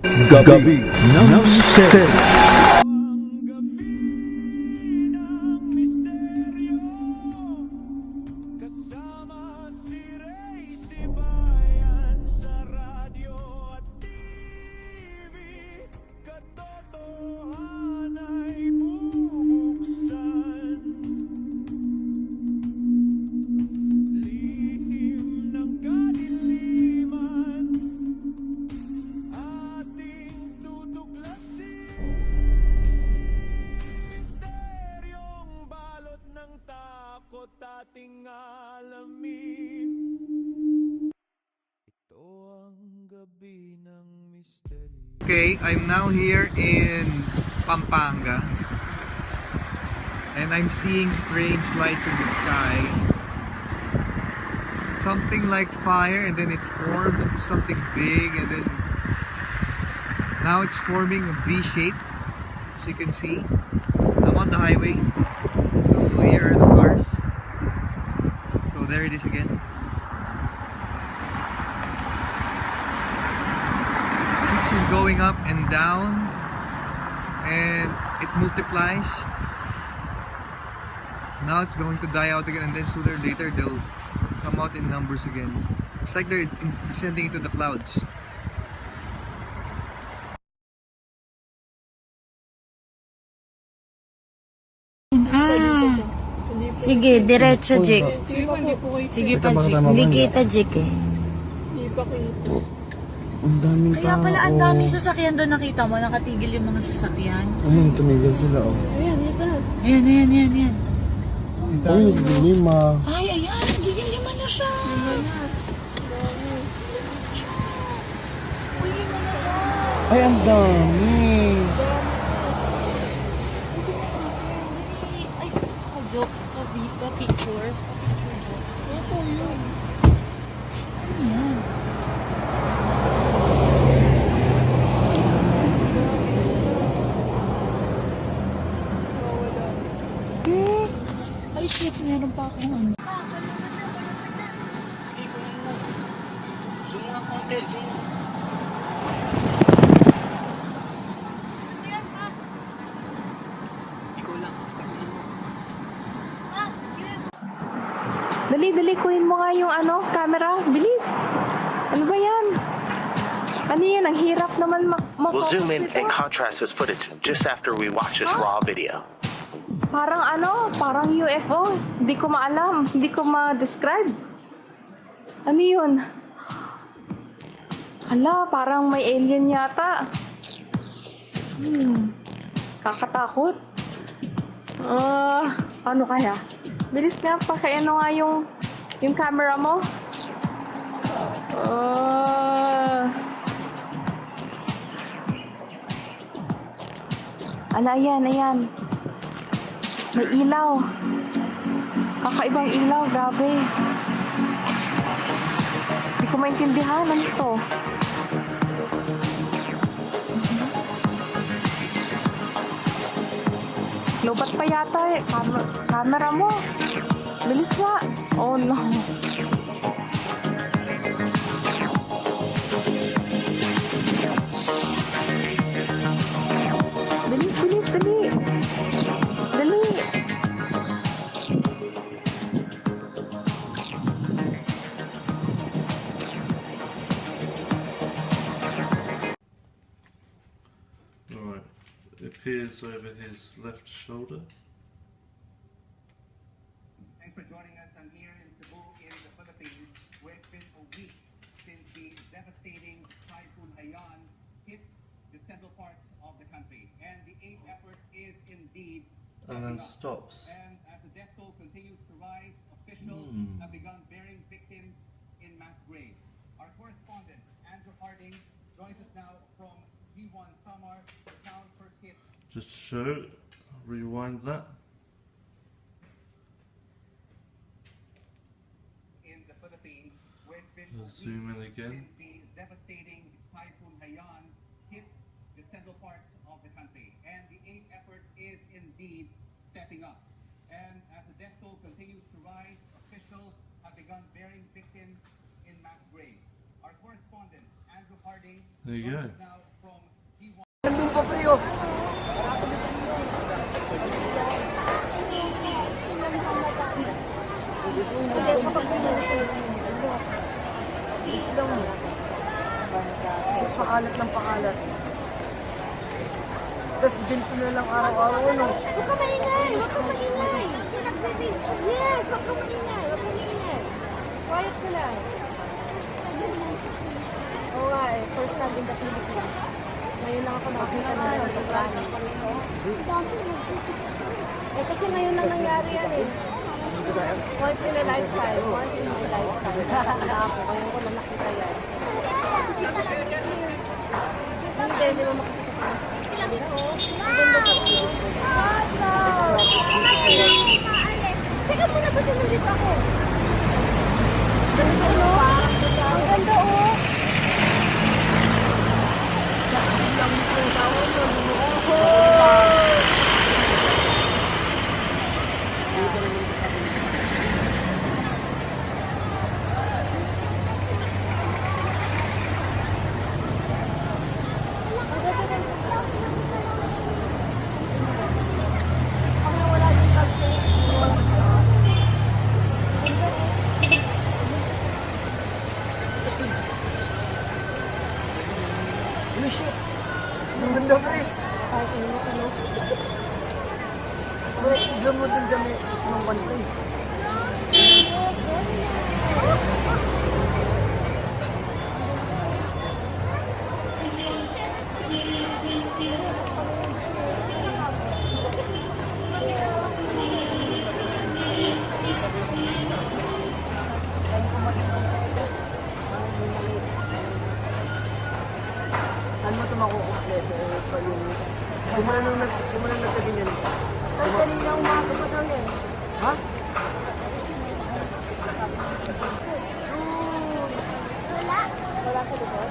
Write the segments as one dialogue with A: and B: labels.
A: Gabi ng Misteryo.
B: Ating alamin. Ito ang gabi ng misteryo.
C: Okay, I'm now here in Pampanga and I'm seeing strange lights in the sky. Something like fire, and then it forms into something big, and then now it's forming a V shape, as you can see. I'm on the highway, so here are the cars. So there it is again. Keeps on going up and down, and it multiplies. Now it's going to die out again, and then sooner or later they'll come out in numbers again. It's like they're descending into the clouds.
D: Sige, diretso, Jake. Sige pa, Jake. Hindi kita, Jake, eh.
E: Ang daming
D: Kaya
E: tao.
D: pala, ang daming sasakyan doon. Nakita mo, nakatigil yung mga sasakyan.
E: Ayun, tumigil sila, oh.
D: Ayan, ayan, ayan, ayan.
E: Uy, nagdilima.
D: Ay, ayan, nagiging lima na siya. Uy, lima na siya.
E: Ay, ang dami.
D: Ay, joke. Picture. Ito yun. Ano yan? Ay, shit, meron pa akong ano.
F: Sige, kunin mo. Zoom mo ng konti, zoom. Ikaw lang, basta kunin mo.
G: Dali, kunin mo nga yung camera. Bilis. Ano ba yan? Ano yan? Ang hirap naman
H: We'll zoom in and contrast this footage just after we watch this raw video.
G: Parang parang UFO. Hindi ko maalam. Hindi ko ma-describe. Ano yun? Hala, parang may alien yata. Kakatakot. Ano kaya? Bilis nga, pakiano nga yung camera mo. Ayan. May ilaw. Kakaibang ilaw, grabe. Hindi ko maintindihan. Ano to? Lobat pa yata eh. Camera mo. Bilis nga. Oh no. Bilis, dali. Dali.
A: Alright, it appears over his left shoulder.
I: Thanks for joining us. I'm here in Cebu in the Philippines, where it's been a week since the devastating Typhoon Haiyan hit the central part of the country. And the aid effort is indeed
A: And then
I: stepping up.
A: stops.
I: And as the death toll continues to rise, officials have begun burying victims in mass graves. Our correspondent, Andrew Harding, joins us now from G1 Samar, the town first hit.
A: Just show, rewind that.
I: In the Philippines, where it's been
A: Just zoom in again.
I: since the devastating Typhoon Haiyan hit the central part of the country. And the aid effort is indeed stepping up. And as the death toll continues to rise, officials have begun burying victims in mass graves. Our correspondent, Andrew Harding,
A: There you
I: joins
A: go.
I: us now from
F: pa, pre, oh. Pakalat ng pakalat. Tapos binto na lang araw-araw, ano?
D: Huwag ka maingay! Huwag ka maingay! Yes! Huwag ka maingay! Huwag ka maingay! Quiet ka lang. Oo nga eh. First time in the Philippines. Ngayon lang ako nakakita na ng promise. Eh kasi ngayon lang nangyari yan eh. Once in a lifetime. Once in a lifetime. Nakakita ako. Ngayon ko lang nakita yan. Hindi mo makikita ko. Ang ganda sa ulo. Teka muna ba sinunod ako? Ang ganda oh.
F: Ano siya? Ang ganda, pre.
D: Ay, ano?
F: Pre, zoom mo dun dyan, may sinungkan, pre. Saan mo ito makukumpleto? Simulan na sa ganyan.
D: Tapos kanina umaga pa daw yan.
F: Ha?
D: Wala sa likod?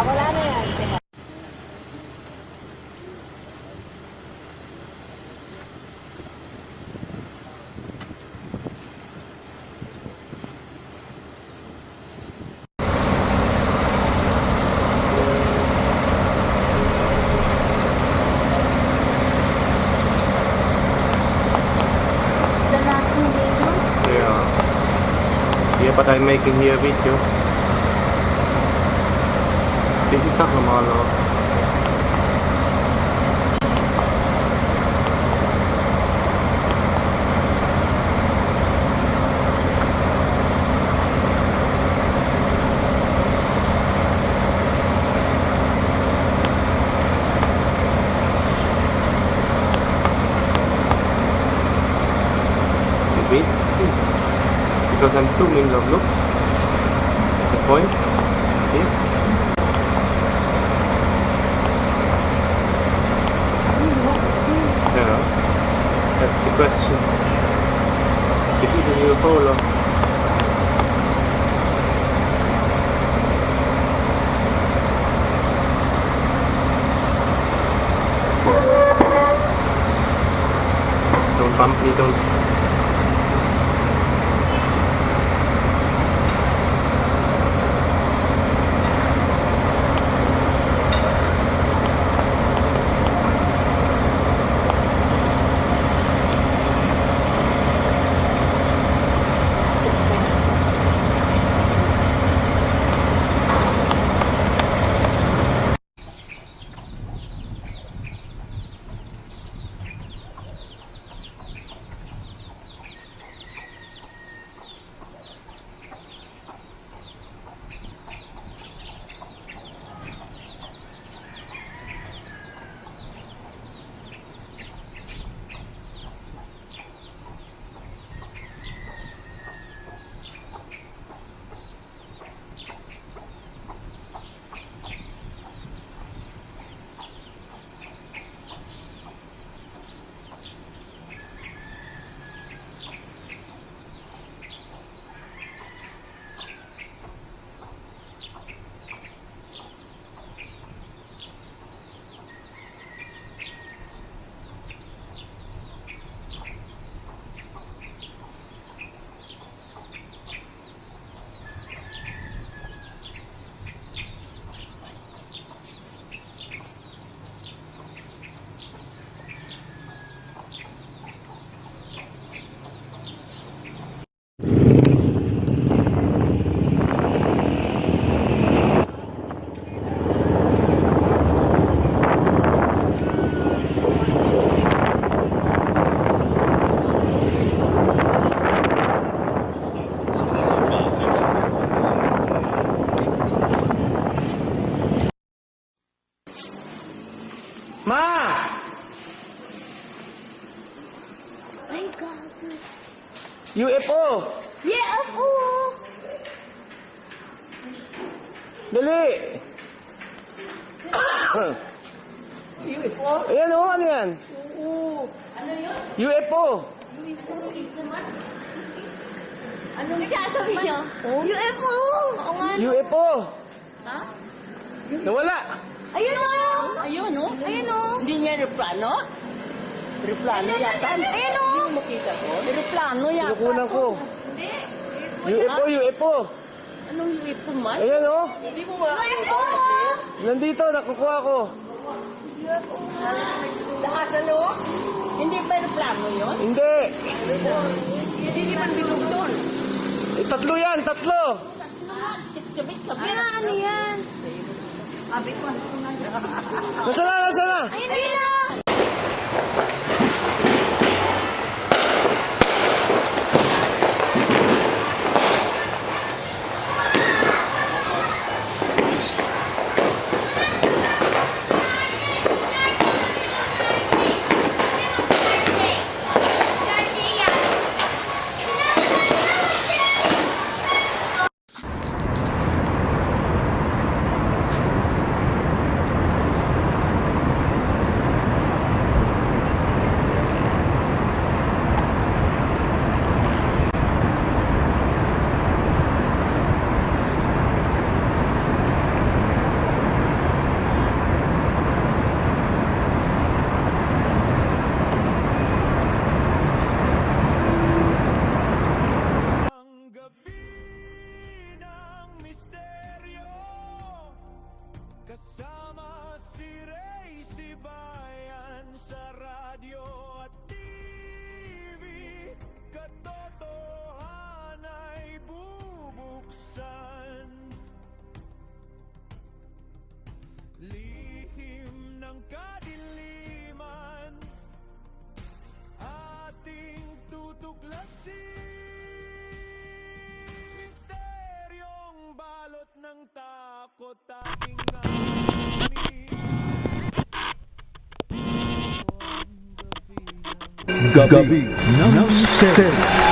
D: Wala na yan.
A: Yeah, but I'm making here a video. This is not normal. It waits to see. Because I'm zooming, love, look. The point. Here. Yeah, that's the question. This is a new polo. Don't bump me, don't. UFO!
D: UFO!
A: Dali!
F: UFO?
A: Ayan o, ano yan?
F: Oo.
A: UFO!
D: Anong sasabi niyo? UFO! Oo nga.
A: UFO!
D: Ha?
A: Nawala!
D: Ayun o!
F: Ayun, no?
D: Ayun o!
F: Hindi niya aeroplano? Aeroplano yata.
D: Ayun o!
F: Hindi mo makita ko. Aeroplano yata.
A: Pinukunan ko. UFO, UFO!
F: Anong UFO man?
A: Ayan o!
F: Hindi mo ba?
D: UFO!
A: Nandito, nakukuha ko.
F: Asan o? Hindi ba aeroplano yun?
A: Hindi!
F: Hindi man bilog doon.
A: Eh, tatlo yan, tatlo!
F: Sabi.
D: Yan, ano yan?
F: Sabi ko.
A: Nasaan na, nasaan na?
D: Ayun na!
B: Ang gabi ng misteryo, kasama si Ray Sibayan sa radyo at TV. Katotohanan ay bubuksan, lihim ng kadiliman, ating tutuklasin. Misteryong balot ng takot ating alamin. Ang gabi ng
E: Gabi ng Misteryo.